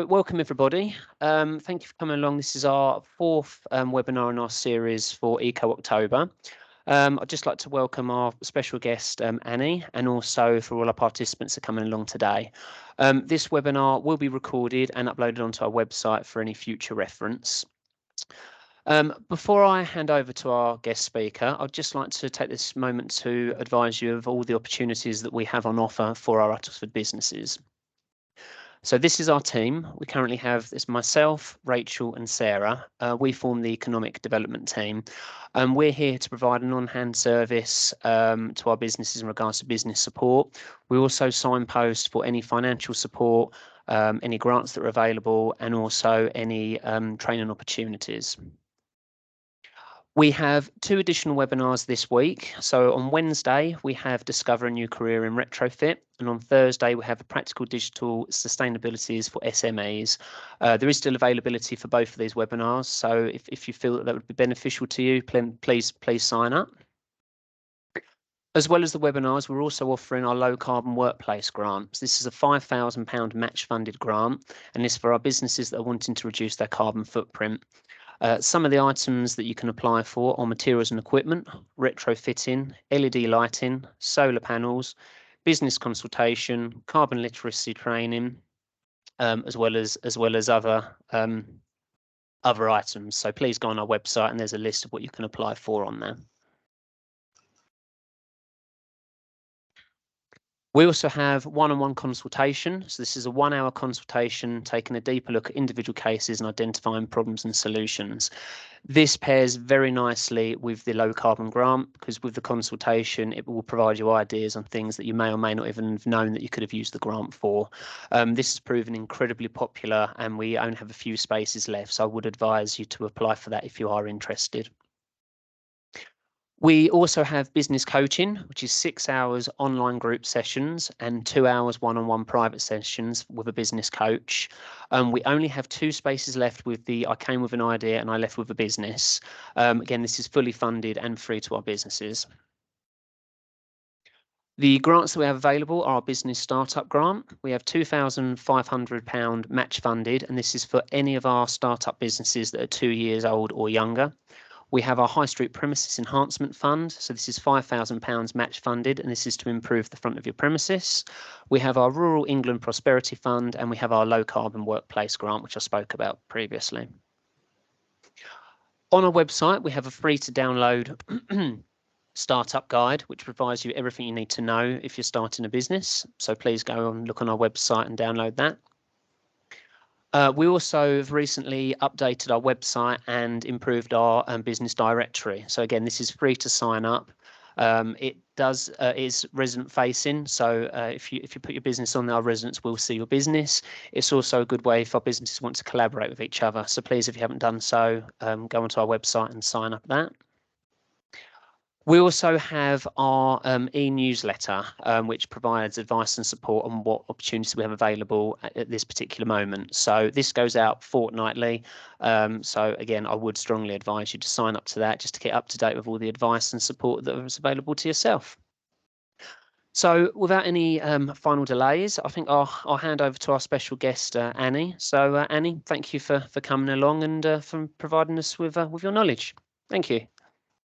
Welcome everybody. Thank you for coming along. This is our fourth webinar in our series for Eco October. I'd just like to welcome our special guest Annie, and also for all our participants that are coming along today. This webinar will be recorded and uploaded onto our website for any future reference. Before I hand over to our guest speaker, I'd just like to take this moment to advise you of all the opportunities that we have on offer for our Uttlesford businesses. So this is our team. We currently have this myself, Rachel and Sarah. We form the economic development team. We're here to provide an on-hand service to our businesses in regards to business support. We also signpost for any financial support, any grants that are available, and also any training opportunities. We have 2 additional webinars this week. So on Wednesday, we have Discover a New Career in Retrofit. And on Thursday, we have a Practical Digital Sustainabilities for SMEs. There is still availability for both of these webinars. So if you feel that would be beneficial to you, please sign up. As well as the webinars, we're also offering our low carbon workplace grants. This is a £5,000 match funded grant, and this is for our businesses that are wanting to reduce their carbon footprint. Some of the items that you can apply for are materials and equipment, retrofitting, LED lighting, solar panels, business consultation, carbon literacy training, as well as other items. So please go on our website and there's a list of what you can apply for on there. We also have one-on-one consultation. So this is a 1-hour consultation, taking a deeper look at individual cases and identifying problems and solutions. This pairs very nicely with the low carbon grant, because with the consultation, it will provide you ideas on things that you may or may not even have known that you could have used the grant for. This has proven incredibly popular, and we only have a few spaces left. So I would advise you to apply for that if you are interested. We also have business coaching, which is 6 hours online group sessions and 2 hours one-on-one private sessions with a business coach. We only have 2 spaces left with the I came with an idea and I left with a business. Again, this is fully funded and free to our businesses. The grants that we have available are our business startup grant. We have £2,500 match funded, and this is for any of our startup businesses that are 2 years old or younger. We have our High Street Premises Enhancement Fund. So this is £5,000 match funded, and this is to improve the front of your premises. We have our Rural England Prosperity Fund, and we have our Low Carbon Workplace Grant, which I spoke about previously. On our website, we have a free to download startup guide, which provides you everything you need to know if you're starting a business. So please go and look on our website and download that. We also have recently updated our website and improved our business directory. So again, this is free to sign up. It is resident facing. So if you put your business on there, our residents will see your business. It's also a good way if our businesses want to collaborate with each other. So please, if you haven't done so, go onto our website and sign up that. We also have our e-newsletter, which provides advice and support on what opportunities we have available at this particular moment. So this goes out fortnightly. So again, I would strongly advise you to sign up to that just to get up to date with all the advice and support that is available to yourself. So without any final delays, I think I'll hand over to our special guest, Annie. So Annie, thank you for coming along and for providing us with your knowledge. Thank you.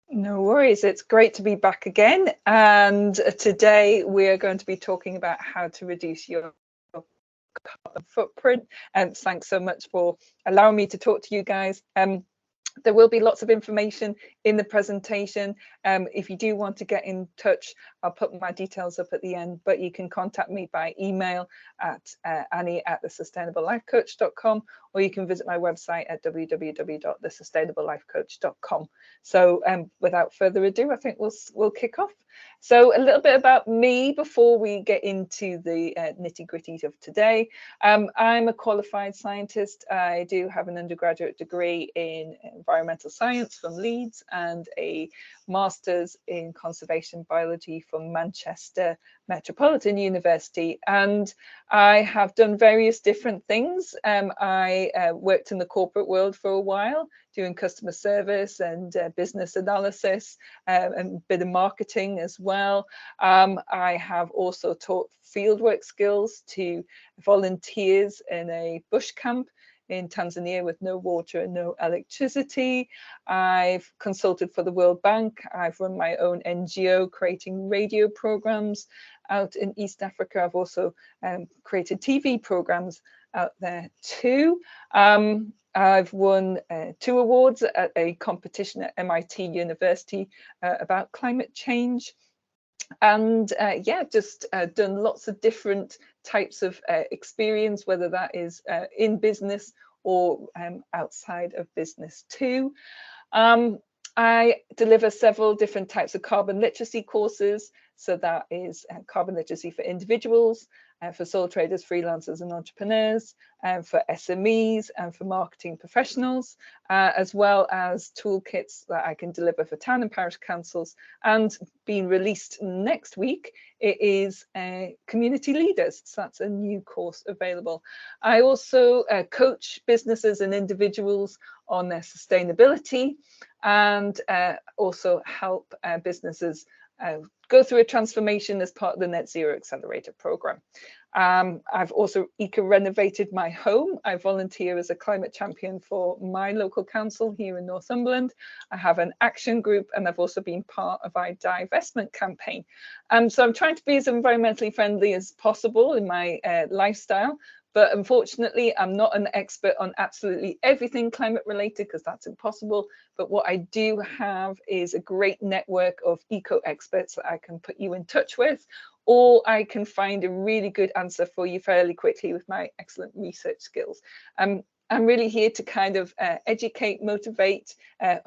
No worries, it's great to be back again, and today we are going to be talking about how to reduce your carbon footprint, and thanks so much for allowing me to talk to you guys. There will be lots of information in the presentation. If you do want to get in touch, I'll put my details up at the end, but you can contact me by email at annie@thesustainablelifecoach.com, or you can visit my website at www.thesustainablelifecoach.com. So without further ado, I think we'll kick off. So a little bit about me before we get into the nitty-gritties of today. I'm a qualified scientist. I do have an undergraduate degree in environmental science from Leeds and a master's in conservation biology from Manchester Metropolitan University, and I have done various different things. I worked in the corporate world for a while, doing customer service and business analysis and a bit of marketing as well. I have also taught fieldwork skills to volunteers in a bush camp in Tanzania with no water and no electricity. I've consulted for the World Bank. I've run my own NGO creating radio programs out in East Africa. I've also created TV programs out there too. I've won 2 awards at a competition at MIT University about climate change. And yeah, just done lots of different types of experience, whether that is in business or outside of business too. I deliver several different types of carbon literacy courses. So that is carbon literacy for individuals, for sole traders, freelancers and entrepreneurs, for SMEs and for marketing professionals, as well as toolkits that I can deliver for town and parish councils. And being released next week, it is community leaders. So that's a new course available. I also coach businesses and individuals on their sustainability, and also help businesses go through a transformation as part of the Net Zero Accelerator program. I've also eco-renovated my home. I volunteer as a climate champion for my local council here in Northumberland. I have an action group, and I've also been part of our divestment campaign. So I'm trying to be as environmentally friendly as possible in my lifestyle. But unfortunately, I'm not an expert on absolutely everything climate related, because that's impossible. But what I do have is a great network of eco experts that I can put you in touch with, or I can find a really good answer for you fairly quickly with my excellent research skills. I'm really here to kind of educate, motivate,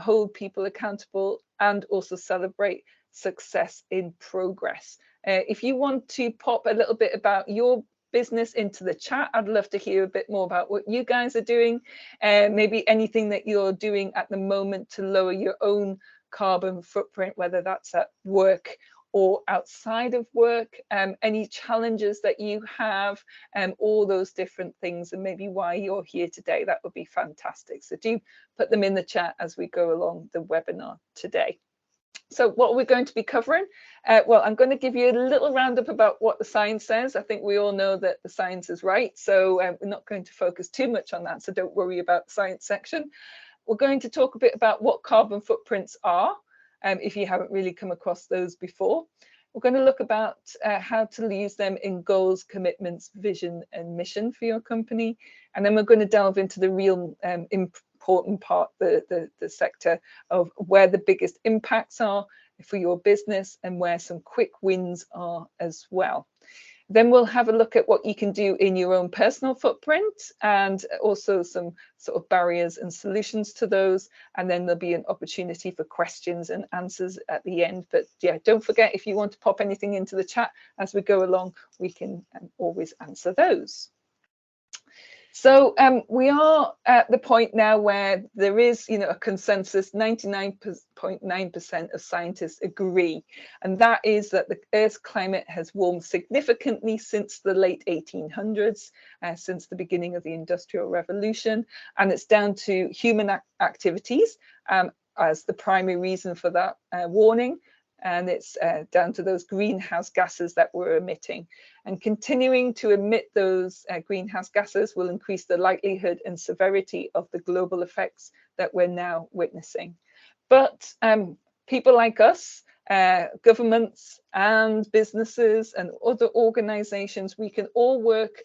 hold people accountable, and also celebrate success in progress. If you want to pop a little bit about your business into the chat, I'd love to hear a bit more about what you guys are doing, maybe anything that you're doing at the moment to lower your own carbon footprint, whether that's at work or outside of work, any challenges that you have, all those different things, and maybe why you're here today. That would be fantastic. So do put them in the chat as we go along the webinar today. So what are we going to be covering? Well, I'm going to give you a little roundup about what the science says. I think we all know that the science is right, so we're not going to focus too much on that, so don't worry about the science section. We're going to talk a bit about what carbon footprints are, if you haven't really come across those before. We're going to look about how to use them in goals, commitments, vision and mission for your company. And then we're going to delve into the real important part, the sector of where the biggest impacts are for your business and where some quick wins are as well. Then we'll have a look at what you can do in your own personal footprint, and also some sort of barriers and solutions to those. And then there'll be an opportunity for questions and answers at the end. But yeah, don't forget, if you want to pop anything into the chat as we go along, we can always answer those. So we are at the point now where there is, a consensus. 99.9% of scientists agree, and that is that the Earth's climate has warmed significantly since the late 1800s, since the beginning of the Industrial Revolution, and it's down to human activities as the primary reason for that warning. And it's down to those greenhouse gases that we're emitting. And continuing to emit those greenhouse gases will increase the likelihood and severity of the global effects that we're now witnessing. But people like us, governments and businesses and other organizations, we can all work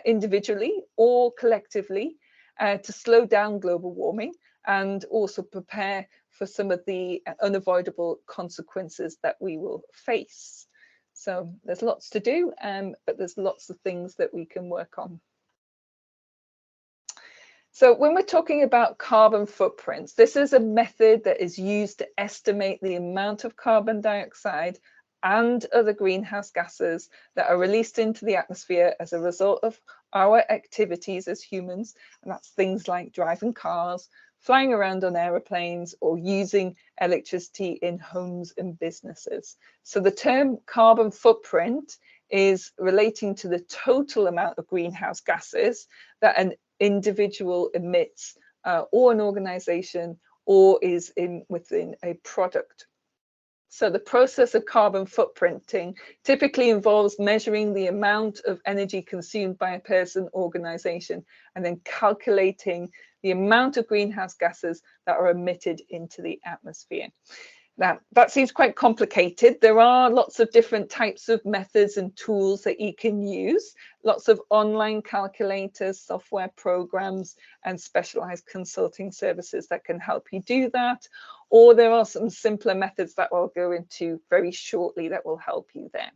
individually or collectively to slow down global warming and also prepare for some of the unavoidable consequences that we will face. So there's lots to do, but there's lots of things that we can work on. So when we're talking about carbon footprints, this is a method that is used to estimate the amount of carbon dioxide and other greenhouse gases that are released into the atmosphere as a result of our activities as humans, and that's things like driving cars, flying around on aeroplanes, or using electricity in homes and businesses. So the term carbon footprint is relating to the total amount of greenhouse gases that an individual emits, or an organization, or is within a product. So the process of carbon footprinting typically involves measuring the amount of energy consumed by a person, organization, and then calculating the amount of greenhouse gases that are emitted into the atmosphere. Now, that seems quite complicated. There are lots of different types of methods and tools that you can use, lots of online calculators, software programs, and specialized consulting services that can help you do that. Or there are some simpler methods that I'll go into very shortly that will help you there.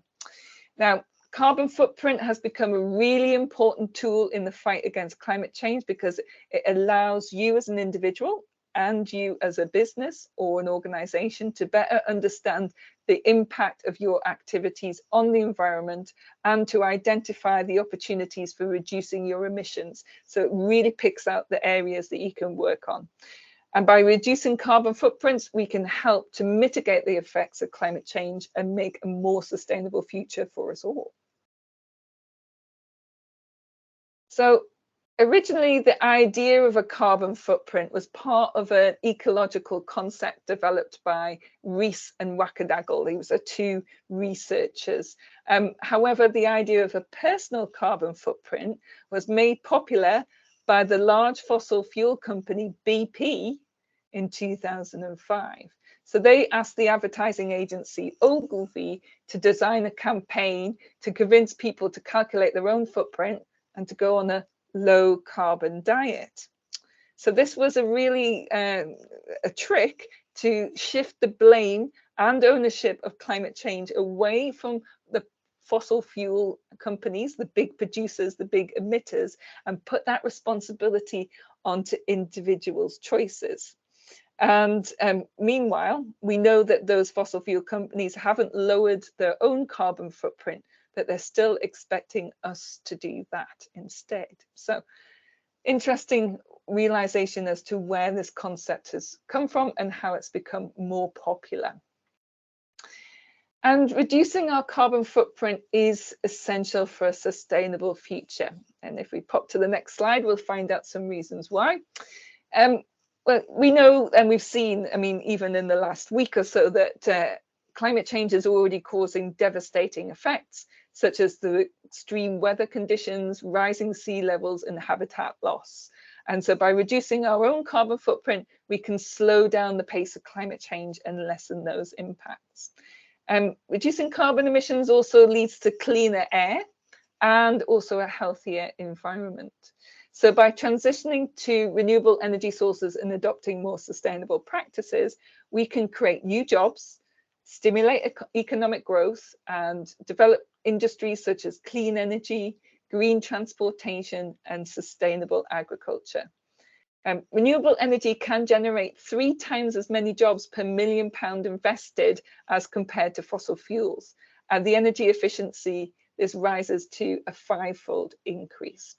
Now, carbon footprint has become a really important tool in the fight against climate change because it allows you as an individual and you as a business or an organization to better understand the impact of your activities on the environment and to identify the opportunities for reducing your emissions. So it really picks out the areas that you can work on. And by reducing carbon footprints, we can help to mitigate the effects of climate change and make a more sustainable future for us all. So originally, the idea of a carbon footprint was part of an ecological concept developed by Rees and Wackadagel. These are two researchers. However, the idea of a personal carbon footprint was made popular by the large fossil fuel company BP in 2005. So they asked the advertising agency Ogilvy to design a campaign to convince people to calculate their own footprint and to go on a low carbon diet. So this was a really a trick to shift the blame and ownership of climate change away from the fossil fuel companies, the big producers, the big emitters, and put that responsibility onto individuals' choices. And meanwhile, we know that those fossil fuel companies haven't lowered their own carbon footprint, but they're still expecting us to do that instead. So interesting realization as to where this concept has come from and how it's become more popular. And reducing our carbon footprint is essential for a sustainable future. And if we pop to the next slide, we'll find out some reasons why. Well, we know and we've seen, I mean, even in the last week or so, that climate change is already causing devastating effects, such as the extreme weather conditions, rising sea levels, and habitat loss. And so by reducing our own carbon footprint, we can slow down the pace of climate change and lessen those impacts. Reducing carbon emissions also leads to cleaner air and also a healthier environment. So by transitioning to renewable energy sources and adopting more sustainable practices, we can create new jobs, stimulate economic growth, and develop industries such as clean energy, green transportation, and sustainable agriculture. Renewable energy can generate 3 times as many jobs per £1 million invested as compared to fossil fuels. And the energy efficiency, this rises to a 5-fold increase.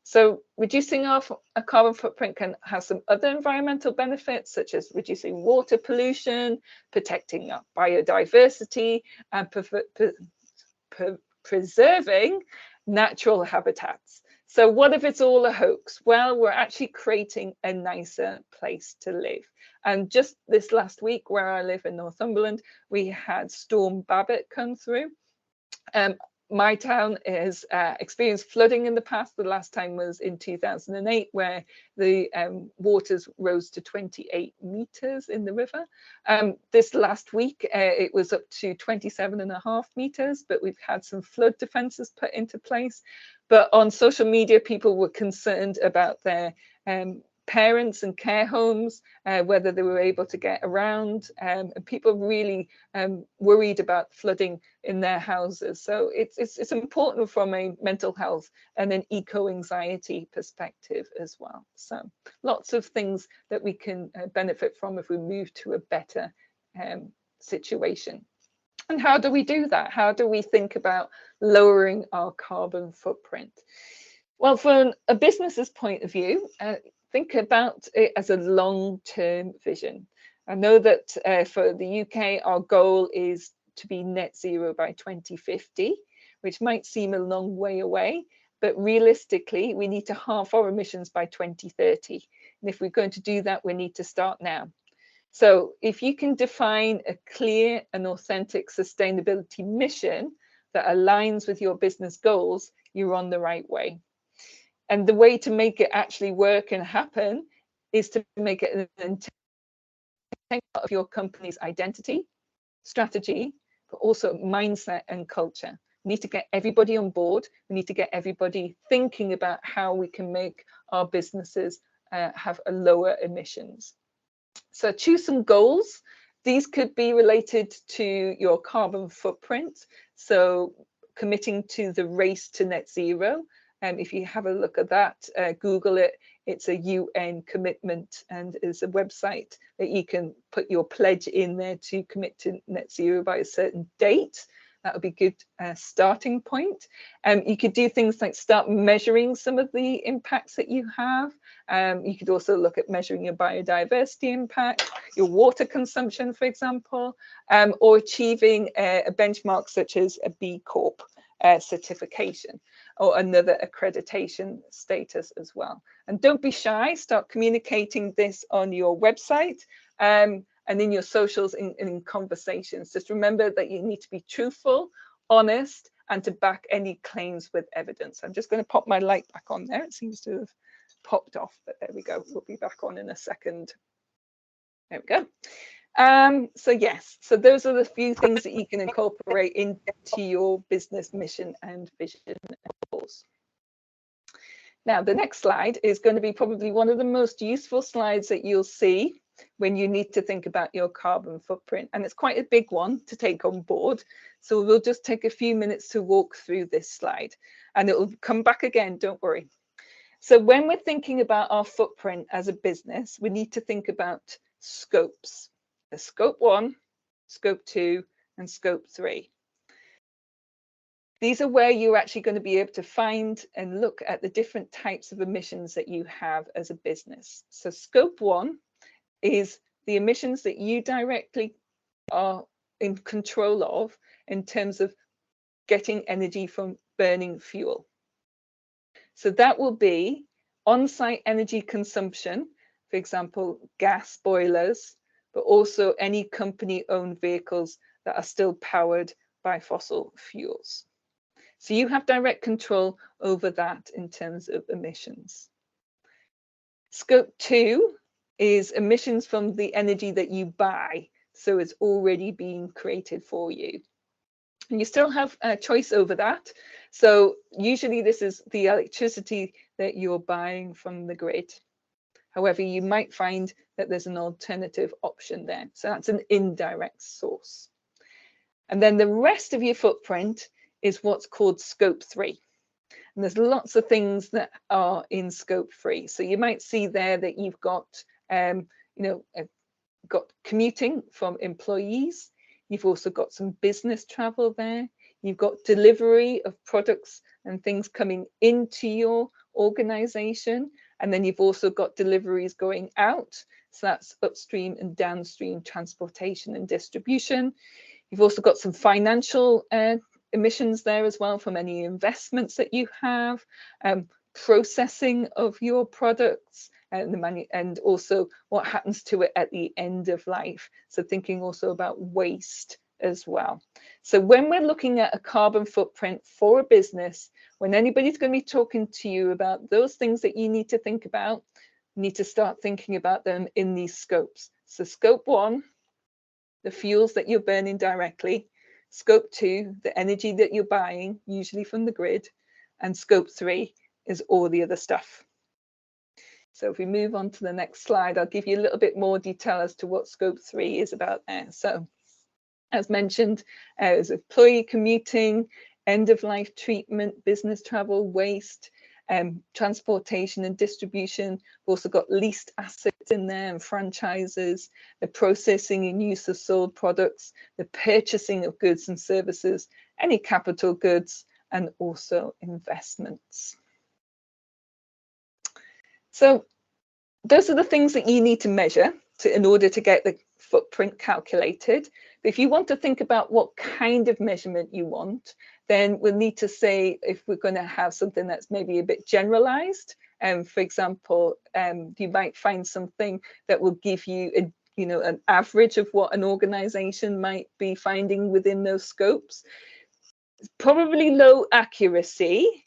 So reducing our carbon footprint can have some other environmental benefits, such as reducing water pollution, protecting our biodiversity, and preserving natural habitats. So what if it's all a hoax? Well, we're actually creating a nicer place to live. And just this last week, where I live in Northumberland, we had Storm Babbitt come through. My town has experienced flooding in the past. The last time was in 2008, where the waters rose to 28 meters in the river. This last week, it was up to 27.5 meters, but we've had some flood defenses put into place. But on social media, people were concerned about their parents and care homes, whether they were able to get around, and people really worried about flooding in their houses. So it's important from a mental health and an eco-anxiety perspective as well. So lots of things that we can benefit from if we move to a better situation. And how do we do that? How do we think about lowering our carbon footprint? Well, from a business's point of view, think about it as a long-term vision. I know that for the UK, our goal is to be net zero by 2050, which might seem a long way away, but realistically, we need to halve our emissions by 2030. And if we're going to do that, we need to start now. So if you can define a clear and authentic sustainability mission that aligns with your business goals, you're on the right way. And the way to make it actually work and happen is to make it an integral part of your company's identity, strategy, but also mindset and culture. We need to get everybody on board. We need to get everybody thinking about how we can make our businesses have a lower emissions. So choose some goals. These could be related to your carbon footprint. So committing to the race to net zero. If you have a look at that, Google it. It's a UN commitment, and it's a website that you can put your pledge in there to commit to net zero by a certain date. That would be a good starting point. You could do things like start measuring some of the impacts that you have. You could also look at measuring your biodiversity impact, your water consumption, for example, or achieving a benchmark such as a B Corp certification or another accreditation status as well. And don't be shy, start communicating this on your website and in your socials, in conversations. Just remember that you need to be truthful, honest, and to back any claims with evidence. I'm just going to pop my light back on there. It seems to have popped off, but there we go. We'll be back on in a second. There we go. So yes, so those are the few things that you can incorporate into your business mission and vision and goals. Now, the next slide is going to be probably one of the most useful slides that you'll see when you need to think about your carbon footprint. And it's quite a big one to take on board. So we'll just take a few minutes to walk through this slide and it will come back again, don't worry. So when we're thinking about our footprint as a business, we need to think about scopes. The scope 1, scope 2, and scope 3. These are where you're actually going to be able to find and look at the different types of emissions that you have as a business. So scope 1 is the emissions that you directly are in control of in terms of getting energy from burning fuel. So that will be on-site energy consumption, for example, gas boilers, but also any company-owned vehicles that are still powered by fossil fuels. So you have direct control over that in terms of emissions. Scope 2 is emissions from the energy that you buy, so it's already been created for you. And you still have a choice over that. So usually this is the electricity that you're buying from the grid. However, you might find that there's an alternative option there. So that's an indirect source. And then the rest of your footprint is what's called scope 3. And there's lots of things that are in scope 3. So you might see there that you've got, got commuting from employees. You've also got some business travel there. You've got delivery of products and things coming into your organization. And then you've also got deliveries going out. So that's upstream and downstream transportation and distribution. You've also got some financial emissions there as well from any investments that you have, processing of your products, and also what happens to it at the end of life. So thinking also about waste as well. So when we're looking at a carbon footprint for a business, when anybody's going to be talking to you about those things that you need to think about, you need to start thinking about them in these scopes. So scope 1, the fuels that you're burning directly. Scope 2, the energy that you're buying, usually from the grid. And scope 3 is all the other stuff. So if we move on to the next slide, I'll give you a little bit more detail as to what scope 3 is about there. So as mentioned, there's employee commuting, end-of-life treatment, business travel, waste, transportation and distribution. We've also got leased assets in there and franchises, the processing and use of sold products, the purchasing of goods and services, any capital goods, and also investments. So those are the things that you need to measure in order to get the footprint calculated. But if you want to think about what kind of measurement you want, then we'll need to say if we're going to have something that's maybe a bit generalized. For example, you might find something that will give you an average of what an organization might be finding within those scopes. Probably low accuracy,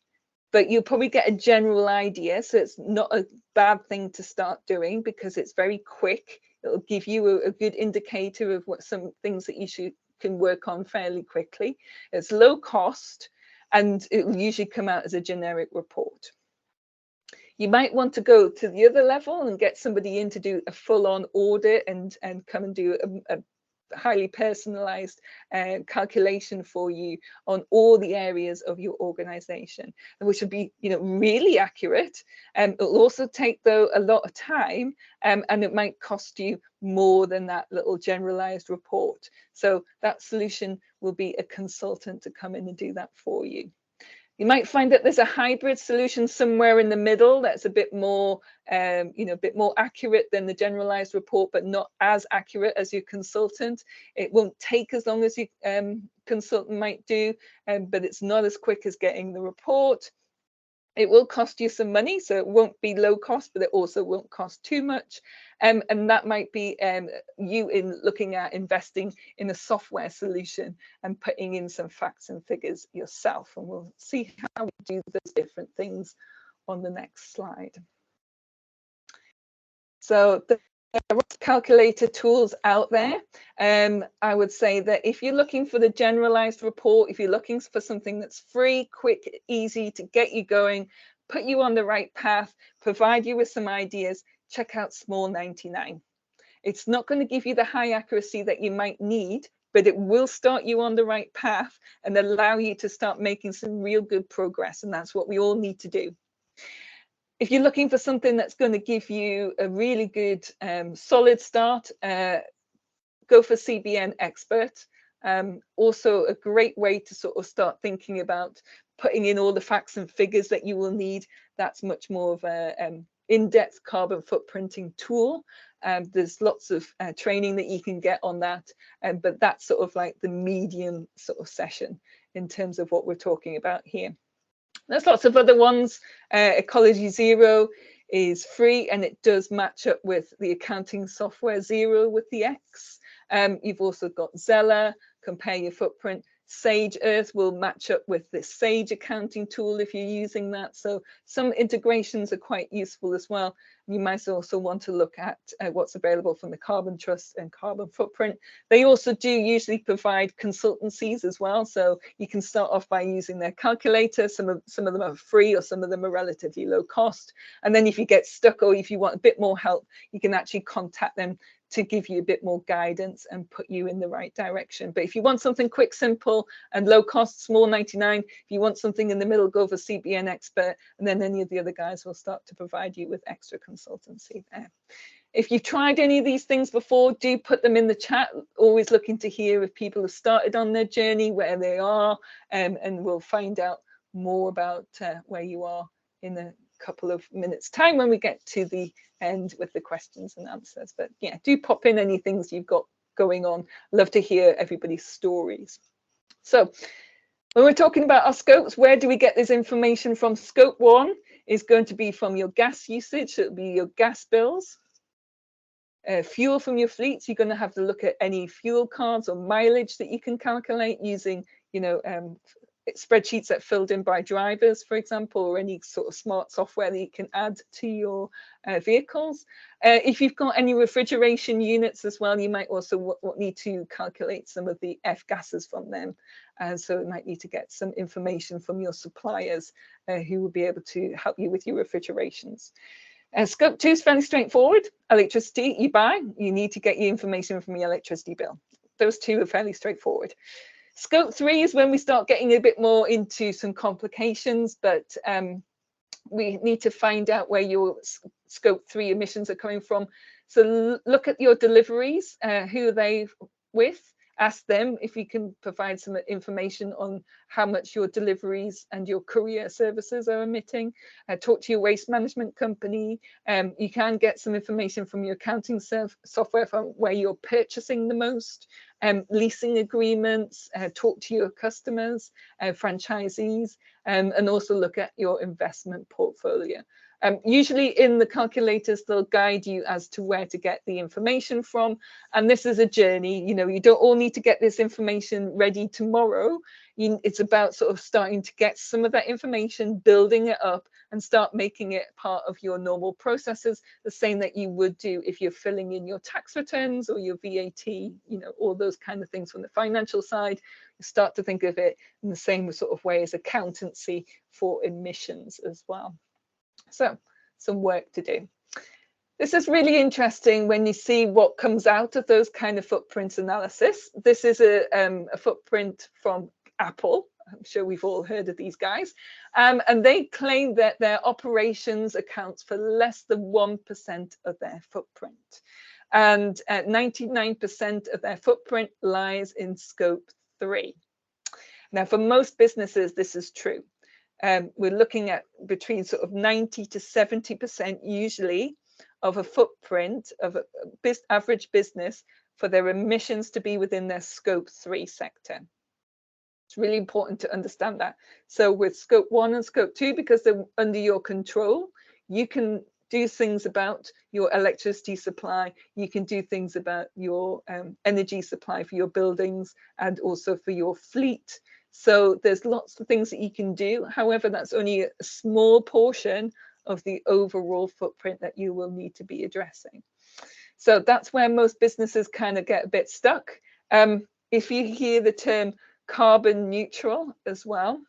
but you'll probably get a general idea. So it's not a bad thing to start doing because it's very quick. It'll give you a good indicator of what some things that you can work on fairly quickly. It's low cost, and it will usually come out as a generic report. You might want to go to the other level and get somebody in to do a full-on audit and come and do a highly personalized calculation for you on all the areas of your organization, which will be really accurate. It'll also take, though, a lot of time, and it might cost you more than that little generalized report. So that solution will be a consultant to come in and do that for you. You might find that there's a hybrid solution somewhere in the middle that's a bit more, a bit more accurate than the generalized report, but not as accurate as your consultant. It won't take as long as your consultant might do, but it's not as quick as getting the report. It will cost you some money, so it won't be low cost, but it also won't cost too much. And that might be you in looking at investing in a software solution and putting in some facts and figures yourself. And we'll see how we do those different things on the next slide. So there are calculator tools out there. I would say that if you're looking for the generalized report, if you're looking for something that's free, quick, easy to get you going, put you on the right path, provide you with some ideas, check out Small 99. It's not going to give you the high accuracy that you might need, but it will start you on the right path and allow you to start making some real good progress. And that's what we all need to do. If you're looking for something that's going to give you a really good solid start, go for CBN Expert. Also a great way to sort of start thinking about putting in all the facts and figures that you will need. That's much more of a in-depth carbon footprinting tool. There's lots of training that you can get on that, but that's sort of like the medium sort of session in terms of what we're talking about here. There's lots of other ones. Ecology Zero is free and it does match up with the accounting software Zero with the X. You've also got Zella, Compare Your Footprint. Sage Earth will match up with the Sage accounting tool if you're using that. So some integrations are quite useful as well. You might also want to look at what's available from the Carbon Trust and Carbon Footprint. They also do usually provide consultancies as well. So you can start off by using their calculator. Some of them are free or some of them are relatively low cost. And then if you get stuck or if you want a bit more help, you can actually contact them to give you a bit more guidance and put you in the right direction. But if you want something quick, simple and low cost, Small 99. If you want something in the middle, go for CBN Expert, and then any of the other guys will start to provide you with extra consultancy there. If you've tried any of these things before, do put them in the chat. Always looking to hear if people have started on their journey, where they are, and we'll find out more about where you are in a couple of minutes time when we get to the end with the questions and answers. But yeah, do pop in any things you've got going on. Love to hear everybody's stories. So when we're talking about our scopes, where do we get this information from? Scope 1 is going to be from your gas usage. So it'll be your gas bills. Fuel from your fleets, you're going to have to look at any fuel cards or mileage that you can calculate using, spreadsheets that are filled in by drivers, for example, or any sort of smart software that you can add to your vehicles. If you've got any refrigeration units as well, you might also need to calculate some of the F gases from them. So you might need to get some information from your suppliers who will be able to help you with your refrigerations. Scope 2 is fairly straightforward. Electricity you buy, you need to get your information from your electricity bill. Those two are fairly straightforward. Scope 3 is when we start getting a bit more into some complications, but we need to find out where your Scope 3 emissions are coming from. So look at your deliveries, who are they with, Ask them if you can provide some information on how much your deliveries and your courier services are emitting. Talk to your waste management company. You can get some information from your accounting software from where you're purchasing the most. Leasing agreements, talk to your customers, franchisees, and also look at your investment portfolio. Usually in the calculators, they'll guide you as to where to get the information from. And this is a journey. You know, you don't all need to get this information ready tomorrow. It's about sort of starting to get some of that information, building it up, and start making it part of your normal processes, the same that you would do if you're filling in your tax returns or your VAT, you know, all those kind of things from the financial side. You start to think of it in the same sort of way as accountancy for emissions as well. So some work to do. This is really interesting when you see what comes out of those kind of footprint analysis. This is a footprint from Apple. I'm sure we've all heard of these guys. And they claim that their operations accounts for less than 1% of their footprint. And 99% of their footprint lies in scope 3. Now, for most businesses, this is true. We're looking at between sort of 90 to 70% usually of a footprint of an average business for their emissions to be within their scope 3 sector. It's really important to understand that. So with scope 1 and scope 2, because they're under your control, you can do things about your electricity supply, you can do things about your energy supply for your buildings and also for your fleet. So there's lots of things that you can do. However, that's only a small portion of the overall footprint that you will need to be addressing. So that's where most businesses kind of get a bit stuck. If you hear the term carbon neutral as well,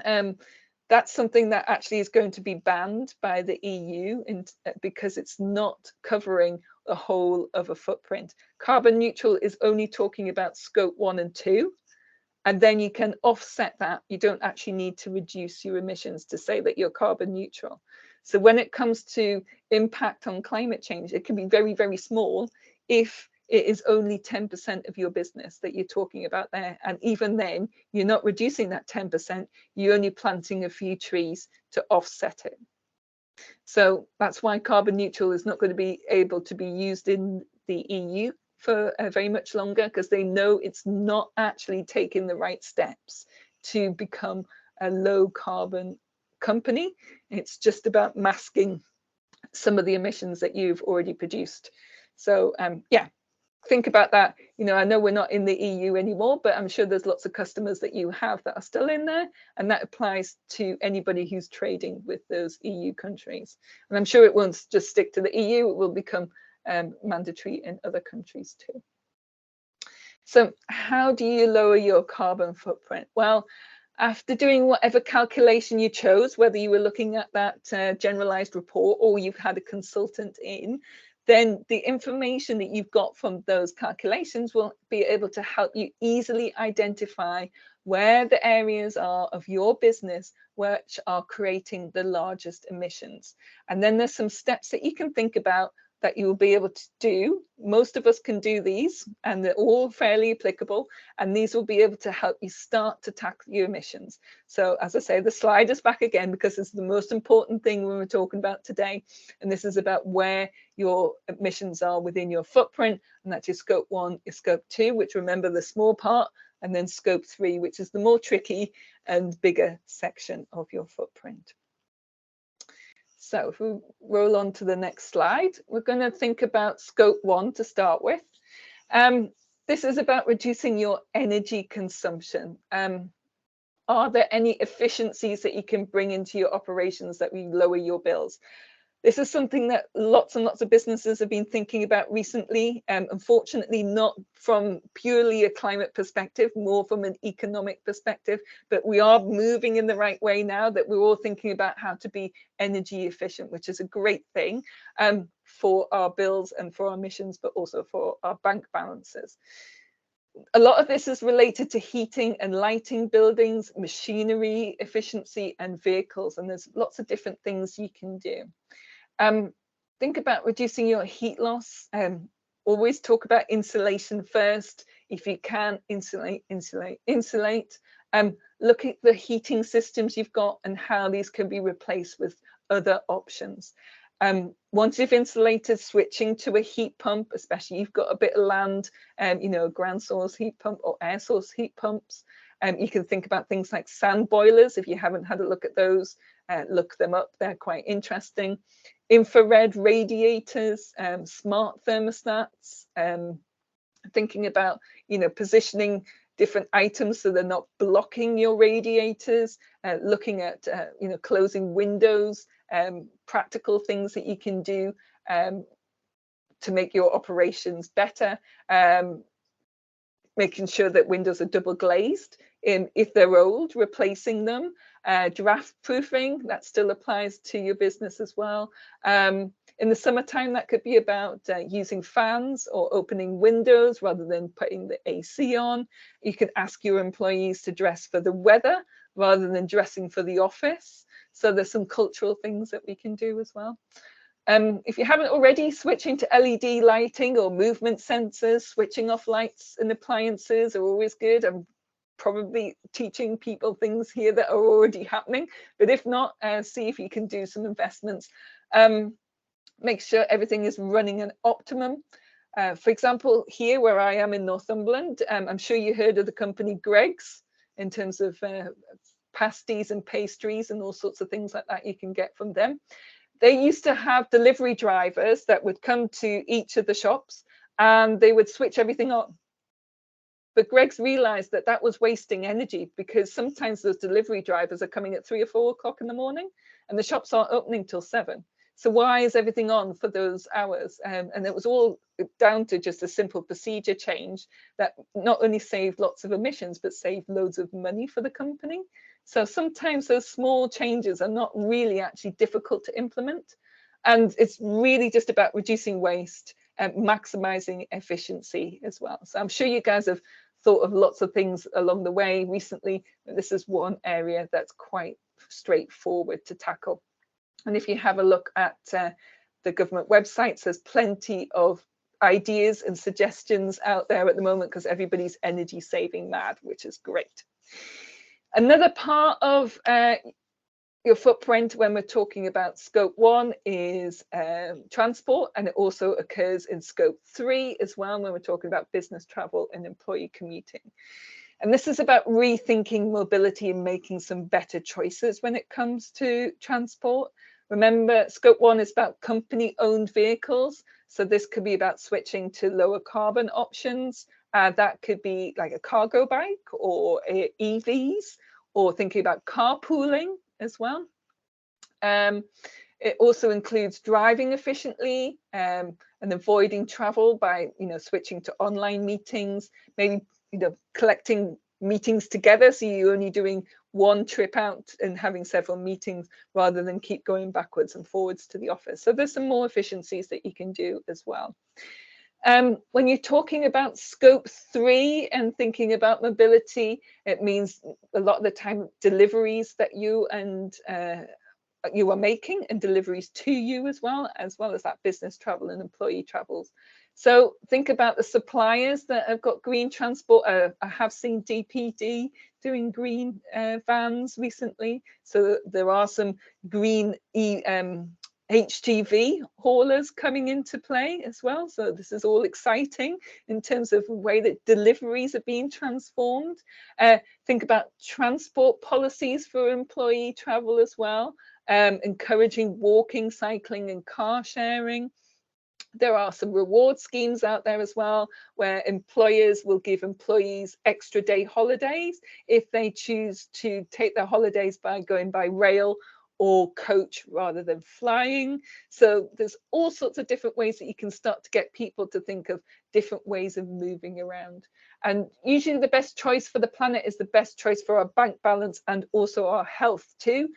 that's something that actually is going to be banned by the EU because it's not covering the whole of a footprint. Carbon neutral is only talking about scope 1 and 2. And then you can offset that. You don't actually need to reduce your emissions to say that you're carbon neutral. So when it comes to impact on climate change, it can be very, very small if it is only 10% of your business that you're talking about there. And even then, you're not reducing that 10%, you're only planting a few trees to offset it. So that's why carbon neutral is not going to be able to be used in the EU for very much longer, because they know it's not actually taking the right steps to become a low carbon company. It's just about masking some of the emissions that you've already produced. So yeah, think about that. You know, I know we're not in the EU anymore, but I'm sure there's lots of customers that you have that are still in there, and that applies to anybody who's trading with those EU countries. And I'm sure it won't just stick to the EU, it will become mandatory in other countries too. So how do you lower your carbon footprint? Well, after doing whatever calculation you chose, whether you were looking at that generalized report or you've had a consultant in, then the information that you've got from those calculations will be able to help you easily identify where the areas are of your business which are creating the largest emissions. And then there's some steps that you can think about that you will be able to do. Most of us can do these, and they're all fairly applicable, and these will be able to help you start to tackle your emissions. So as I say, the slide is back again because it's the most important thing when we're talking about today, and this is about where your emissions are within your footprint, and that's your scope 1, your scope 2, which, remember, the small part, and then scope 3, which is the more tricky and bigger section of your footprint. So if we roll on to the next slide, we're going to think about scope 1 to start with. This is about reducing your energy consumption. Are there any efficiencies that you can bring into your operations that will lower your bills? This is something that lots and lots of businesses have been thinking about recently. Unfortunately, not from purely a climate perspective, more from an economic perspective, but we are moving in the right way now that we're all thinking about how to be energy efficient, which is a great thing for our bills and for our emissions, but also for our bank balances. A lot of this is related to heating and lighting buildings, machinery efficiency, and vehicles, and there's lots of different things you can do. Think about reducing your heat loss always talk about insulation first. If you can, insulate, insulate, insulate. Look at the heating systems you've got and how these can be replaced with other options. Once you've insulated, switching to a heat pump, especially you've got a bit of land, you know, a ground source heat pump or air source heat pumps. You can think about things like sand boilers. If you haven't had a look at those, look them up. They're quite interesting. Infrared radiators, smart thermostats, thinking about, you know, positioning different items so they're not blocking your radiators, looking at, you know, closing windows, practical things that you can do to make your operations better. Making sure that windows are double glazed. If they're old, replacing them. Draft proofing, that still applies to your business as well. In the summertime, that could be about using fans or opening windows rather than putting the AC on. You could ask your employees to dress for the weather rather than dressing for the office. So there's some cultural things that we can do as well. If you haven't already, switching to LED lighting or movement sensors, switching off lights and appliances are always good. I'm probably teaching people things here that are already happening, but if not, see if you can do some investments. Make sure everything is running at optimum. For example, here where I am in Northumberland, I'm sure you heard of the company Greggs in terms of pasties and pastries and all sorts of things like that you can get from them. They used to have delivery drivers that would come to each of the shops and they would switch everything on. But Greggs realized that that was wasting energy because sometimes those delivery drivers are coming at 3 or 4 o'clock in the morning and the shops aren't opening till 7. So why is everything on for those hours? And it was all down to just a simple procedure change that not only saved lots of emissions, but saved loads of money for the company. So sometimes those small changes are not really actually difficult to implement. And it's really just about reducing waste and maximizing efficiency as well. So I'm sure you guys have thought of lots of things along the way recently, but this is one area that's quite straightforward to tackle. And if you have a look at the government websites, there's plenty of ideas and suggestions out there at the moment because everybody's energy saving mad, which is great. Another part of your footprint when we're talking about scope 1 is transport, and it also occurs in scope 3 as well when we're talking about business travel and employee commuting. And this is about rethinking mobility and making some better choices when it comes to transport. Remember, scope 1 is about company-owned vehicles. So this could be about switching to lower carbon options. That could be like a cargo bike or EVs, or thinking about carpooling as well. It also includes driving efficiently and avoiding travel by, you know, switching to online meetings, maybe, you know, collecting meetings together, so you're only doing one trip out and having several meetings rather than keep going backwards and forwards to the office. So there's some more efficiencies that you can do as well. When you're talking about scope 3 and thinking about mobility, it means a lot of the time deliveries that you are making and deliveries to you as well as that business travel and employee travels. So think about the suppliers that have got green transport. I have seen DPD doing green vans recently. So there are some green HGV haulers coming into play as well. So this is all exciting in terms of the way that deliveries are being transformed. Think about transport policies for employee travel as well, encouraging walking, cycling and car sharing. There are some reward schemes out there as well, where employers will give employees extra day holidays if they choose to take their holidays by going by rail or coach rather than flying. So there's all sorts of different ways that you can start to get people to think of different ways of moving around. And usually the best choice for the planet is the best choice for our bank balance and also our health too,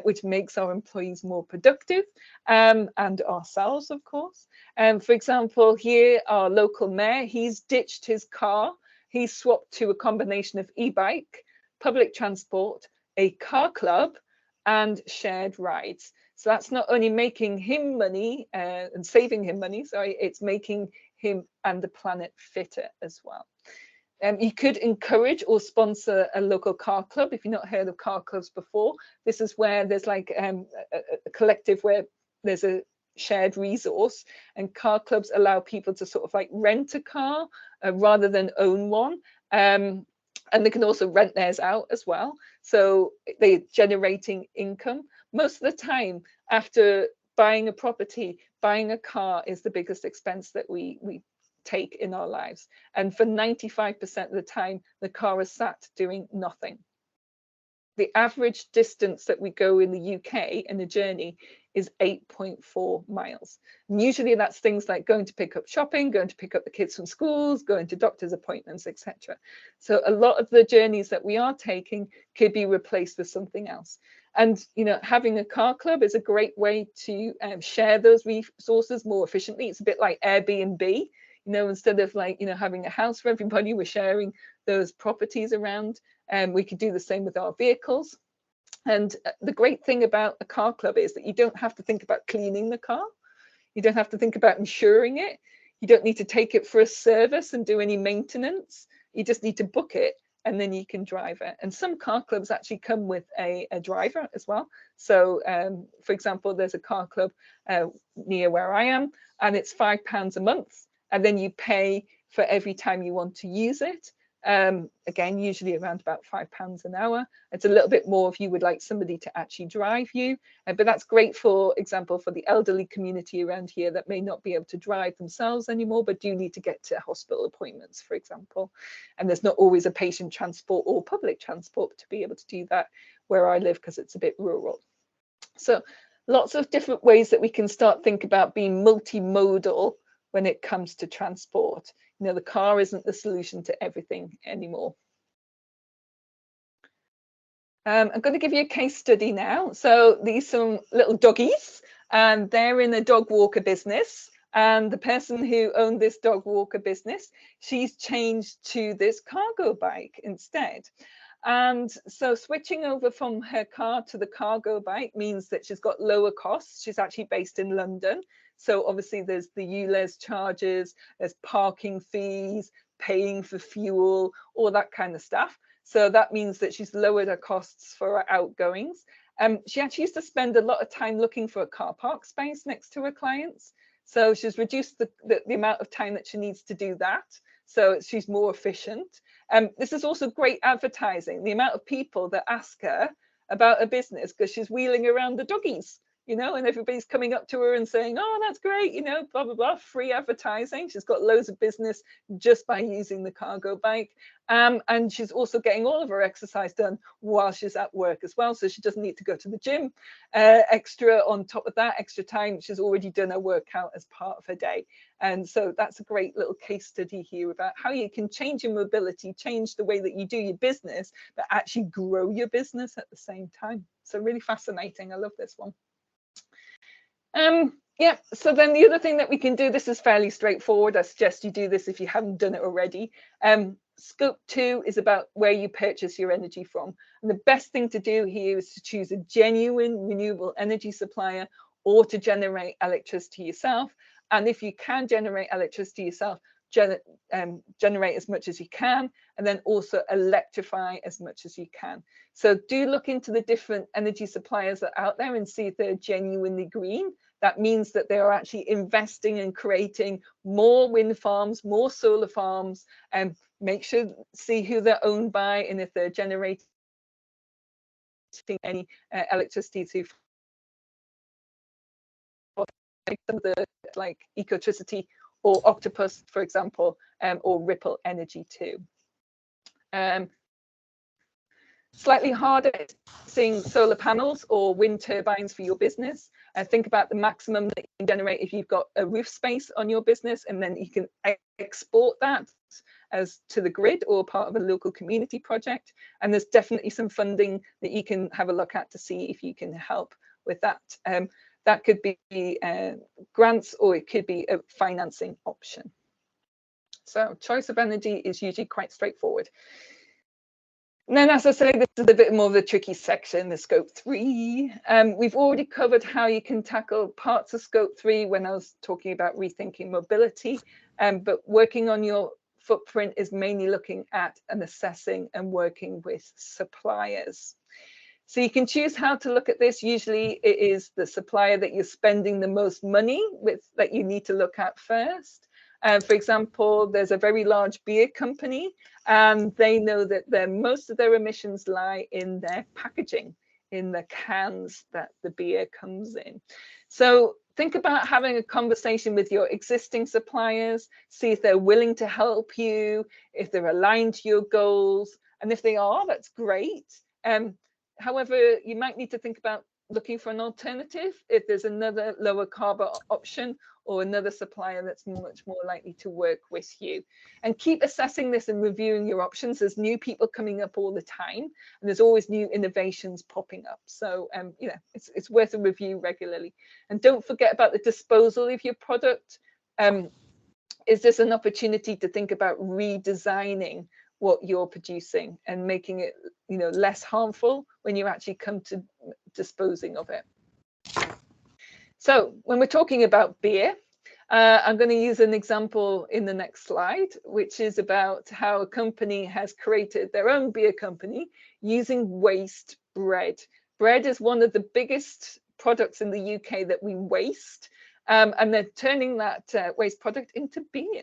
which makes our employees more productive and ourselves, of course. For example, here, our local mayor, he's ditched his car. He's swapped to a combination of e-bike, public transport, a car club, and shared rides. So that's not only making him money and saving him money, sorry, it's making him and the planet fitter as well. You could encourage or sponsor a local car club. If you've not heard of car clubs before, this is where there's like a collective where there's a shared resource, and car clubs allow people to sort of like rent a car rather than own one. And they can also rent theirs out as well. So they're generating income. Most of the time, after buying a property, buying a car is the biggest expense that we take in our lives. And for 95% of the time, the car is sat doing nothing. The average distance that we go in the UK in a journey is 8.4 miles. And usually that's things like going to pick up shopping, going to pick up the kids from schools, going to doctor's appointments, etc. So a lot of the journeys that we are taking could be replaced with something else. And you know, having a car club is a great way to share those resources more efficiently. It's a bit like Airbnb. You know, instead of like, you know, having a house for everybody, we're sharing those properties around. And we could do the same with our vehicles. And the great thing about a car club is that you don't have to think about cleaning the car. You don't have to think about insuring it. You don't need to take it for a service and do any maintenance. You just need to book it and then you can drive it. And some car clubs actually come with a driver as well. So for example, there's a car club near where I am, and it's £5 a month. And then you pay for every time you want to use it. Again, usually around about £5 an hour. It's a little bit more if you would like somebody to actually drive you, but that's great, for example, for the elderly community around here that may not be able to drive themselves anymore, but do need to get to hospital appointments, for example. And there's not always a patient transport or public transport to be able to do that where I live, because it's a bit rural. So lots of different ways that we can start think about being multimodal when it comes to transport. You know, the car isn't the solution to everything anymore. I'm going to give you a case study now. So these are some little doggies, and they're in a dog walker business. And the person who owned this dog walker business, she's changed to this cargo bike instead. And so switching over from her car to the cargo bike means that she's got lower costs. She's actually based in London. So obviously there's the ULEZ charges, there's parking fees, paying for fuel, all that kind of stuff. So that means that she's lowered her costs for her outgoings. She actually used to spend a lot of time looking for a car park space next to her clients. So she's reduced the amount of time that she needs to do that. So she's more efficient. This is also great advertising. The amount of people that ask her about a business because she's wheeling around the doggies, you know, and everybody's coming up to her and saying, oh, that's great, you know, blah, blah, blah, free advertising. She's got loads of business just by using the cargo bike. And she's also getting all of her exercise done while she's at work as well. So she doesn't need to go to the gym extra on top of that extra time. She's already done her workout as part of her day. And so that's a great little case study here about how you can change your mobility, change the way that you do your business, but actually grow your business at the same time. So really fascinating. I love this one. Yeah, so then the other thing that we can do, this is fairly straightforward. I suggest you do this if you haven't done it already. Scope 2 is about where you purchase your energy from. And the best thing to do here is to choose a genuine renewable energy supplier, or to generate electricity yourself. And if you can generate electricity yourself, generate as much as you can, and then also electrify as much as you can. So do look into the different energy suppliers that are out there and see if they're genuinely green. That means that they are actually investing in creating more wind farms, more solar farms, and make sure, see who they're owned by, and if they're generating any electricity to some of the like Ecotricity or Octopus, for example, or Ripple Energy too. Slightly harder is seeing solar panels or wind turbines for your business. Think about the maximum that you can generate if you've got a roof space on your business, and then you can export that as to the grid or part of a local community project. And there's definitely some funding that you can have a look at to see if you can help with that. That could be grants, or it could be a financing option. So choice of energy is usually quite straightforward. And then, as I say, this is a bit more of the tricky section, the scope 3. We've already covered how you can tackle parts of scope 3 when I was talking about rethinking mobility. But working on your footprint is mainly looking at and assessing and working with suppliers. So you can choose how to look at this. Usually it is the supplier that you're spending the most money with that you need to look at first. For example, there's a very large beer company, and they know that most of their emissions lie in their packaging, in the cans that the beer comes in. So think about having a conversation with your existing suppliers, see if they're willing to help you, if they're aligned to your goals. And if they are, that's great. However, you might need to think about looking for an alternative if there's another lower carbon option or another supplier that's much more likely to work with you. And keep assessing this and reviewing your options. There's new people coming up all the time, and there's always new innovations popping up. So you know, it's worth a review regularly. And don't forget about the disposal of your product. Is this an opportunity to think about redesigning what you're producing and making it, you know, less harmful when you actually come to disposing of it? So when we're talking about beer, I'm going to use an example in the next slide, which is about how a company has created their own beer company using waste bread. Bread is one of the biggest products in the UK that we waste, and they're turning that waste product into beer.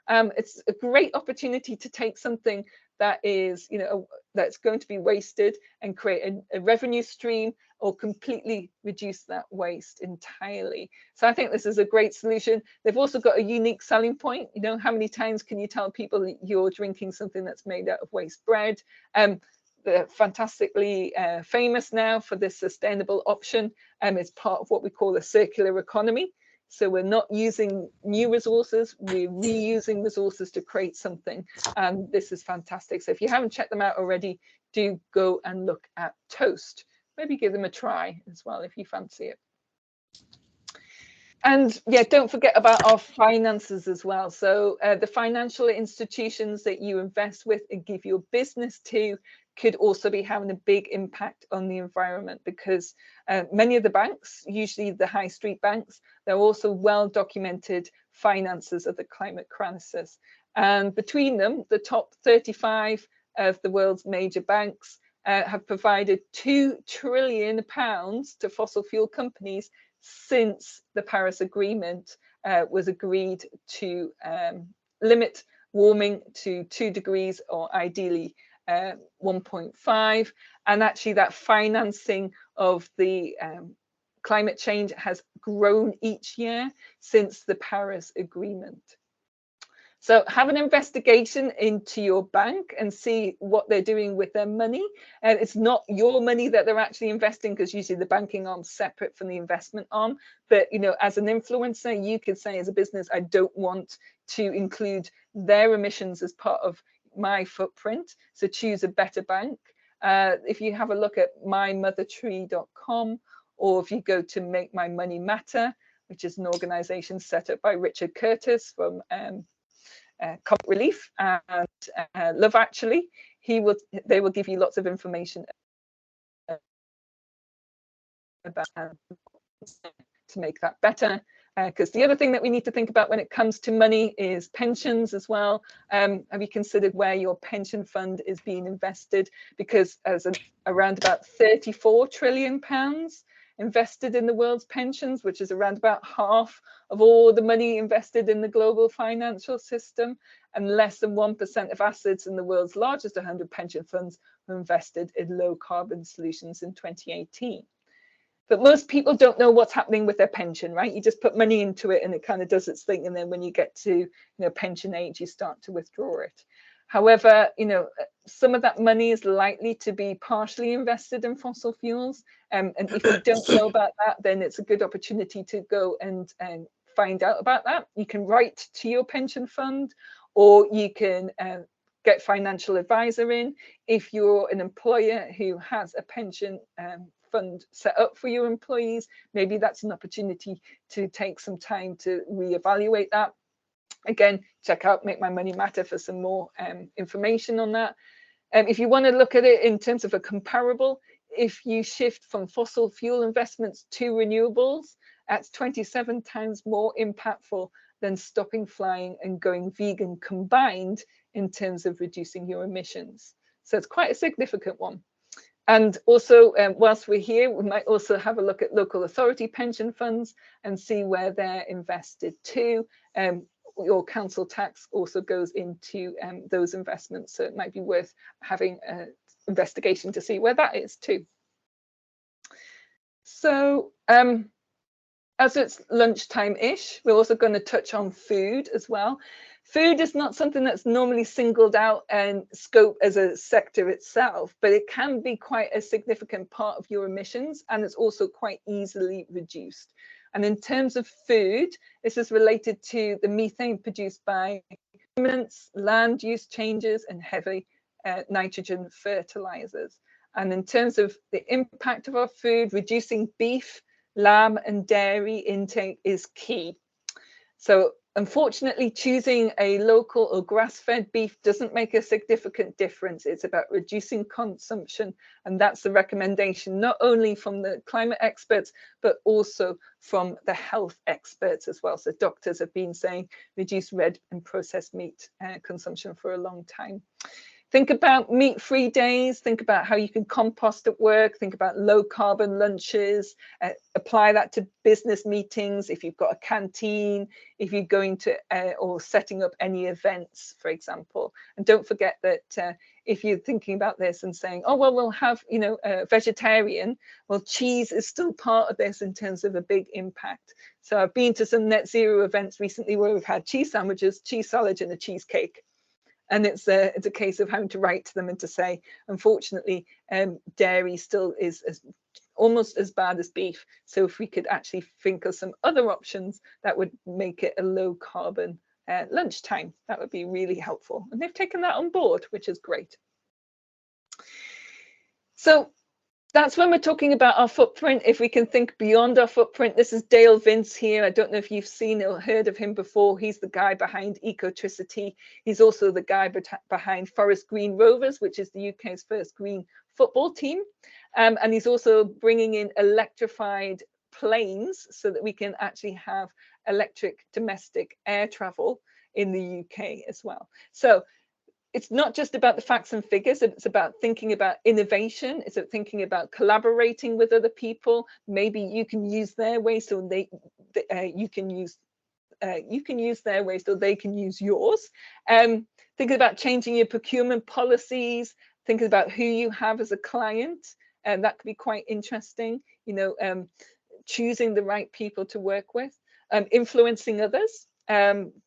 It's a great opportunity to take something that is, you know, that's going to be wasted and create a revenue stream, or completely reduce that waste entirely. So I think this is a great solution. They've also got a unique selling point. You know, how many times can you tell people that you're drinking something that's made out of waste bread? They're fantastically famous now for this sustainable option. It's part of what we call a circular economy. So we're not using new resources, we're reusing resources to create something. And this is fantastic. So if you haven't checked them out already, do go and look at Toast. Maybe give them a try as well if you fancy it. And yeah, don't forget about our finances as well. So the financial institutions that you invest with and give your business to could also be having a big impact on the environment, because many of the banks, usually the high street banks, they're also well documented financiers of the climate crisis. And between them, the top 35 of the world's major banks have provided £2 trillion to fossil fuel companies since the Paris Agreement was agreed to limit warming to 2 degrees, or ideally 1.5. And actually that financing of the climate change has grown each year since the Paris Agreement. So have an investigation into your bank and see what they're doing with their money. And it's not your money that they're actually investing, because usually the banking arm's separate from the investment arm. But, you know, as an influencer, you could say as a business, I don't want to include their emissions as part of my footprint. So choose a better bank. If you have a look at mymothertree.com, or if you go to Make My Money Matter, which is an organization set up by Richard Curtis from Comic Relief and Love Actually, they will give you lots of information about to make that better. Because the other thing that we need to think about when it comes to money is pensions as well. Have you considered where your pension fund is being invested? Because as around about £34 trillion invested in the world's pensions, which is around about half of all the money invested in the global financial system, and less than 1% of assets in the world's largest 100 pension funds were invested in low carbon solutions in 2018. But most people don't know what's happening with their pension, right? You just put money into it and it kind of does its thing, and then when you get to, you know, pension age, you start to withdraw it. However, you know, some of that money is likely to be partially invested in fossil fuels. And if you don't know about that, then it's a good opportunity to go and find out about that. You can write to your pension fund, or you can get financial advisor in. If you're an employer who has a pension fund set up for your employees, maybe that's an opportunity to take some time to reevaluate that. Again, check out Make My Money Matter for some more information on that. If you want to look at it in terms of a comparable, if you shift from fossil fuel investments to renewables, that's 27 times more impactful than stopping flying and going vegan combined in terms of reducing your emissions. So it's quite a significant one. And also, whilst we're here, we might also have a look at local authority pension funds and see where they're invested too. Your council tax also goes into those investments, so it might be worth having an investigation to see where that is too. So as it's lunchtime-ish, we're also going to touch on food as well. Food is not something that's normally singled out and scoped as a sector itself, but it can be quite a significant part of your emissions, and it's also quite easily reduced. And in terms of food, this is related to the methane produced by contaminants, land use changes, and heavy nitrogen fertilizers. And in terms of the impact of our food, reducing beef, lamb, and dairy intake is key. So unfortunately, choosing a local or grass-fed beef doesn't make a significant difference. It's about reducing consumption, and that's the recommendation, not only from the climate experts, but also from the health experts as well. So doctors have been saying reduce red and processed meat consumption for a long time. Think about meat-free days, think about how you can compost at work, think about low-carbon lunches, apply that to business meetings, if you've got a canteen, if you're going to, or setting up any events, for example. And don't forget that if you're thinking about this and saying, oh, well, we'll have, you know, a vegetarian, well, cheese is still part of this in terms of a big impact. So I've been to some net zero events recently where we've had cheese sandwiches, cheese salad, and a cheesecake. And it's a case of having to write to them and to say, unfortunately, dairy still is almost as bad as beef. So if we could actually think of some other options that would make it a low carbon lunchtime, that would be really helpful. And they've taken that on board, which is great. So that's when we're talking about our footprint. If we can think beyond our footprint, this is Dale Vince here. I don't know if you've seen or heard of him before. He's the guy behind Ecotricity. He's also the guy behind Forest Green Rovers, which is the UK's first green football team. And he's also bringing in electrified planes so that we can actually have electric domestic air travel in the UK as well. So it's not just about the facts and figures, it's about thinking about innovation, it's about thinking about collaborating with other people. Maybe you can use their waste, or you can use their waste, or they can use yours. Thinking about changing your procurement policies, thinking about who you have as a client, and that could be quite interesting, you know, choosing the right people to work with, influencing others.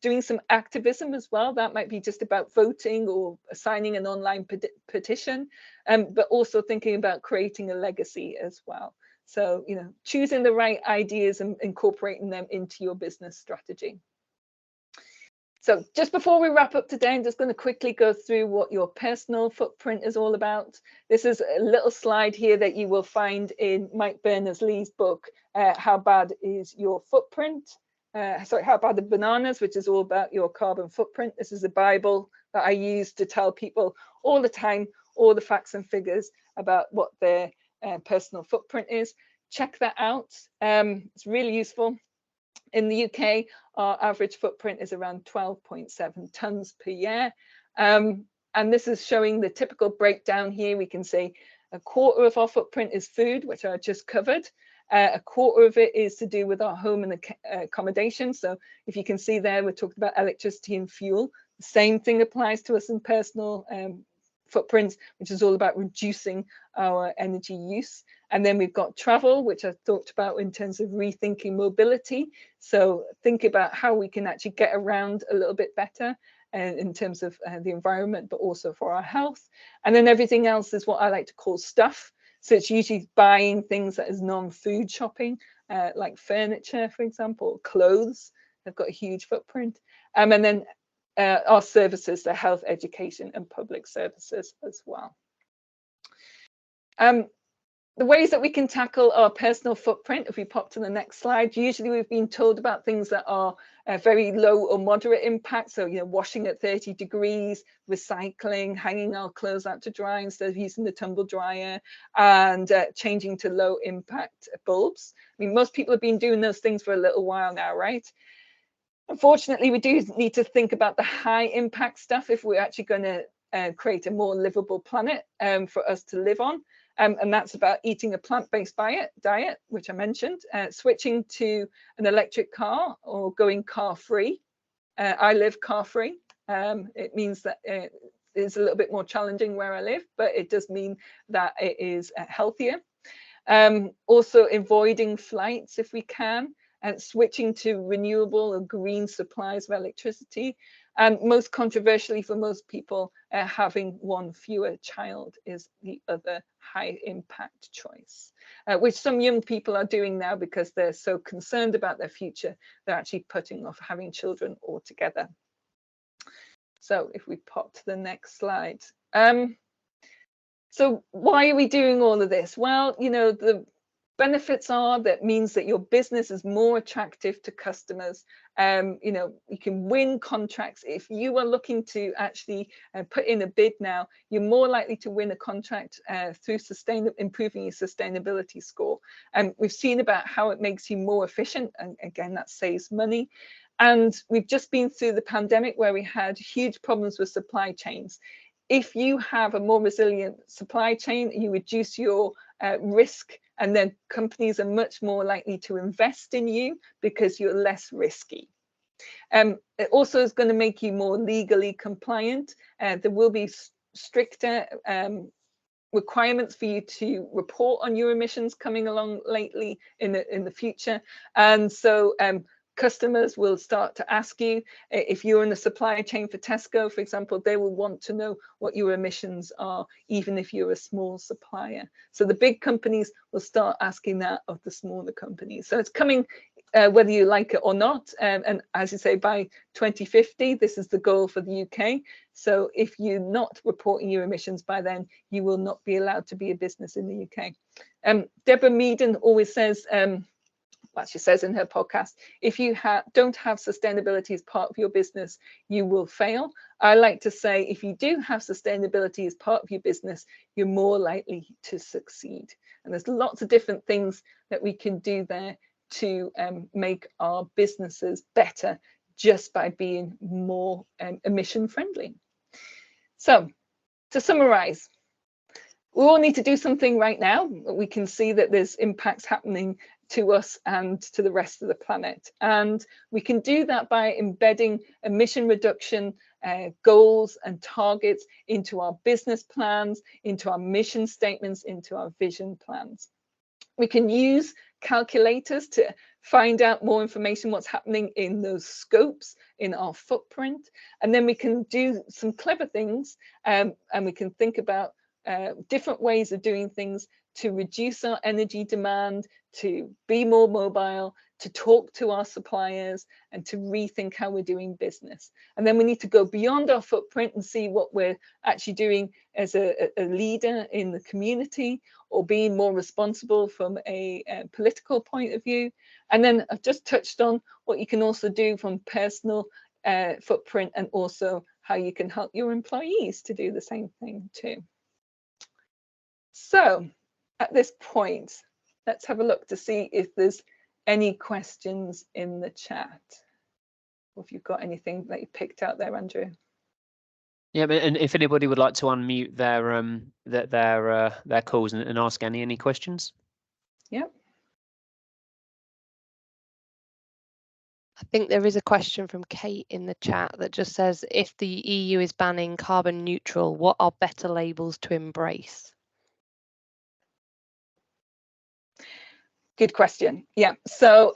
Doing some activism as well. That might be just about voting or signing an online petition, but also thinking about creating a legacy as well. So, you know, choosing the right ideas and incorporating them into your business strategy. So just before we wrap up today, I'm just going to quickly go through what your personal footprint is all about. This is a little slide here that you will find in Mike Berners-Lee's book, How Bad Is Your Footprint? How About the Bananas, which is all about your carbon footprint. This is a Bible that I use to tell people all the time, all the facts and figures about what their personal footprint is. Check that out. It's really useful. In the UK, our average footprint is around 12.7 tons per year. And this is showing the typical breakdown here. We can see a quarter of our footprint is food, which I just covered. A quarter of it is to do with our home and accommodation. So if you can see there, we're talking about electricity and fuel. The same thing applies to us in personal footprints, which is all about reducing our energy use. And then we've got travel, which I talked about in terms of rethinking mobility. So think about how we can actually get around a little bit better in terms of the environment, but also for our health. And then everything else is what I like to call stuff. So it's usually buying things that is non-food shopping, like furniture, for example, clothes. They've got a huge footprint. And then our services, the health, education, and public services as well. The ways that we can tackle our personal footprint, if we pop to the next slide, usually we've been told about things that are very low or moderate impact. So, washing at 30 degrees, recycling, hanging our clothes out to dry instead of using the tumble dryer, and changing to low impact bulbs. I mean, most people have been doing those things for a little while now, right? Unfortunately, we do need to think about the high impact stuff if we're actually going to create a more livable planet for us to live on. And that's about eating a plant-based diet, which I mentioned, switching to an electric car or going car-free. I live car-free. It means that it is a little bit more challenging where I live, but it does mean that it is healthier. Also avoiding flights if we can, and switching to renewable or green supplies of electricity. And most controversially for most people, having one fewer child is the other high impact choice, which some young people are doing now because they're so concerned about their future, they're actually putting off having children altogether. So if we pop to the next slide. So why are we doing all of this? Well, the benefits are that means that your business is more attractive to customers. You can win contracts. If you are looking to actually put in a bid now, you're more likely to win a contract through improving your sustainability score. And we've seen about how it makes you more efficient, and again, that saves money. And we've just been through the pandemic where we had huge problems with supply chains. If you have a more resilient supply chain, you reduce your risk, and then companies are much more likely to invest in you because you're less risky. It also is going to make you more legally compliant. There will be stricter requirements for you to report on your emissions coming along lately in the future. And so customers will start to ask you, if you're in the supply chain for Tesco, for example, they will want to know what your emissions are, even if you're a small supplier. So the big companies will start asking that of the smaller companies. So it's coming, whether you like it or not. And as you say, by 2050, this is the goal for the UK. So if you're not reporting your emissions by then, you will not be allowed to be a business in the UK. Deborah Meaden always says, well, she says in her podcast, if you don't have sustainability as part of your business, you will fail. I like to say, if you do have sustainability as part of your business, you're more likely to succeed. And there's lots of different things that we can do there to make our businesses better just by being more emission friendly. So to summarize, we all need to do something right now. We can see that there's impacts happening to us and to the rest of the planet. And we can do that by embedding emission reduction goals and targets into our business plans, into our mission statements, into our vision plans. We can use calculators to find out more information, what's happening in those scopes in our footprint. And then we can do some clever things, and we can think about different ways of doing things to reduce our energy demand, to be more mobile, to talk to our suppliers, and to rethink how we're doing business. And then we need to go beyond our footprint and see what we're actually doing as a leader in the community, or being more responsible from a political point of view. And then I've just touched on what you can also do from personal footprint, and also how you can help your employees to do the same thing too. So at this point, let's have a look to see if there's any questions in the chat, or if you've got anything that you picked out there, Andrew. Yeah, and if anybody would like to unmute their calls and ask Annie any questions. Yeah. I think there is a question from Kate in the chat that just says, if the EU is banning carbon neutral, what are better labels to embrace? Good question. Yeah. So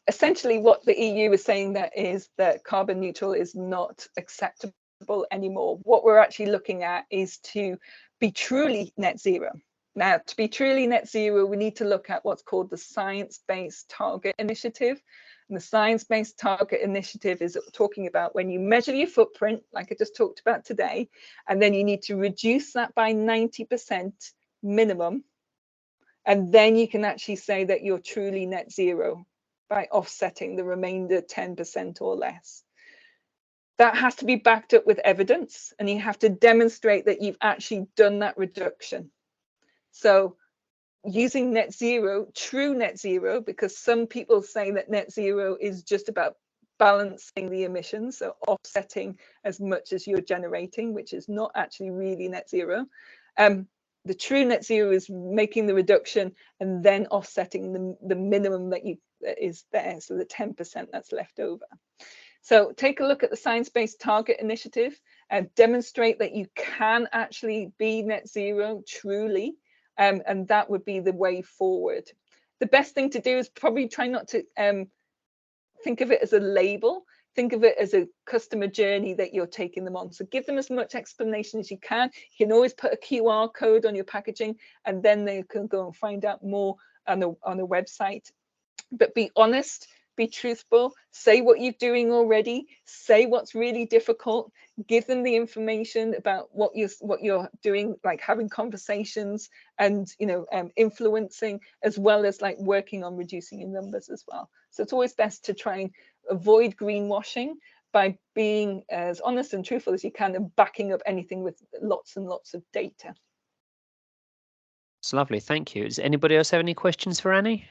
essentially what the EU is saying that is that carbon neutral is not acceptable anymore. What we're actually looking at is to be truly net zero. Now, to be truly net zero, we need to look at what's called the Science-Based Target Initiative. And the Science-Based Target Initiative is talking about when you measure your footprint, like I just talked about today, and then you need to reduce that by 90% minimum. And then you can actually say that you're truly net zero. by offsetting the remainder 10% or less. That has to be backed up with evidence, and you have to demonstrate that you've actually done that reduction. So using net zero, true net zero, because some people say that net zero is just about balancing the emissions, so offsetting as much as you're generating, which is not actually really net zero. The true net zero is making the reduction and then offsetting the minimum that is there, so the 10% that's left over. So take a look at the Science-Based Target Initiative and demonstrate that you can actually be net zero truly, and that would be the way forward. The best thing to do is probably try not to think of it as a label. Think of it as a customer journey that you're taking them on. So give them as much explanation as you can. You can always put a QR code on your packaging, and then they can go and find out more on the website. But be honest, be truthful, say what you're doing already, say what's really difficult, give them the information about what you're doing, like having conversations and influencing, as well as like working on reducing your numbers as well. So it's always best to try and avoid greenwashing by being as honest and truthful as you can and backing up anything with lots and lots of data. It's lovely, thank you. Does anybody else have any questions for Annie?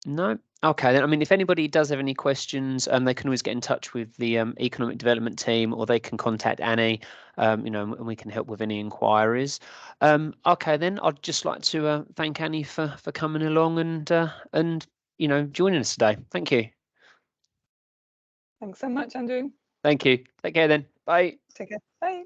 No? Okay, then. I mean, if anybody does have any questions, they can always get in touch with the economic development team, or they can contact Annie, and we can help with any inquiries. Okay, then I'd just like to thank Annie for coming along and joining us today. Thank you. Thanks so much, Andrew. Thank you. Take care then. Bye. Take care. Bye.